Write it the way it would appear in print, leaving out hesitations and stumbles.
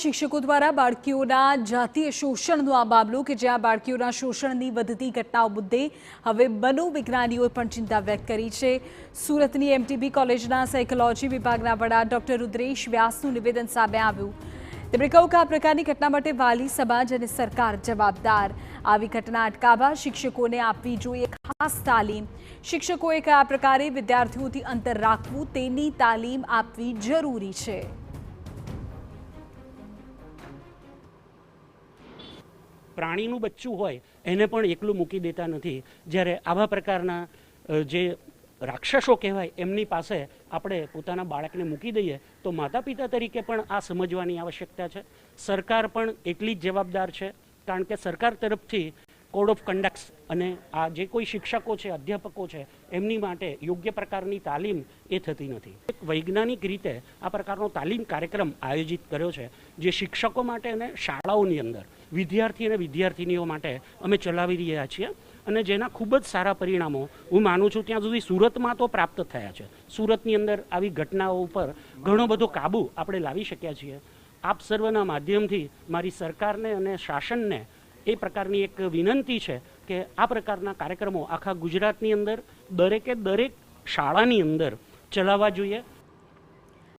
શિક્ષકો દ્વારા બાળકીઓના જાતીય શોષણનો આ મામલો કે જ્યાં બાળકીઓના શોષણની વધતી ઘટનાઓ મુદ્દે હવે મનોવિજ્ઞાનીઓએ પણ ચિંતા વ્યક્ત કરી છે। સુરતની એમટીબી કોલેજના સાયકોલોજી વિભાગના વડા ડોક્ટર રુદ્રેશ વ્યાસનું નિવેદન સામે આવ્યું। તેમણે કહ્યું કે આ પ્રકારની ઘટના માટે વાલી સમાજ અને સરકાર જવાબદાર। આવી ઘટના અટકાવવા શિક્ષકોને આપવી જોઈએ ખાસ તાલીમ। શિક્ષકોએ કયા પ્રકારે વિદ્યાર્થીઓથી અંતર રાખવું તેની તાલીમ આપવી જરૂરી છે। પ્રાણીનું બચ્ચું હોય એને પણ એકલું મૂકી દેતા નથી। જ્યારે આવા પ્રકારના જે રાક્ષસો કહેવાય એમની પાસે આપણે પોતાના બાળકને મૂકી દઈએ તો માતા પિતા તરીકે પણ આ સમજવાની આવશ્યકતા છે। સરકાર પણ એટલી જ જવાબદાર છે, કારણ કે સરકાર તરફથી કોડ ઓફ કન્ડક્ટ અને આ જે કોઈ શિક્ષકો છે, અધ્યાપકો છે, એમની માટે યોગ્ય પ્રકારની તાલીમ એ થતી નથી। એક વૈજ્ઞાનિક રીતે આ પ્રકારનો તાલીમ કાર્યક્રમ આયોજિત કર્યો છે, જે શિક્ષકો માટે અને શાળાઓની અંદર વિદ્યાર્થી અને વિદ્યાર્થીનીઓ માટે અમે ચલાવી રહ્યા છીએ અને જેના ખૂબ જ સારા પરિણામો હું માનું છું ત્યાં સુધી સુરતમાં તો પ્રાપ્ત થયા છે। સુરતની અંદર આવી ઘટનાઓ ઉપર ઘણો બધો કાબુ આપણે લાવી શક્યા છીએ। આપ સર્વના માધ્યમથી મારી સરકારને અને શાસનને એ પ્રકારની એક વિનંતી છે કે આ પ્રકારના કાર્યક્રમો આખા ગુજરાતની અંદર દરેકે દરેક શાળાની અંદર ચલાવવા જોઈએ।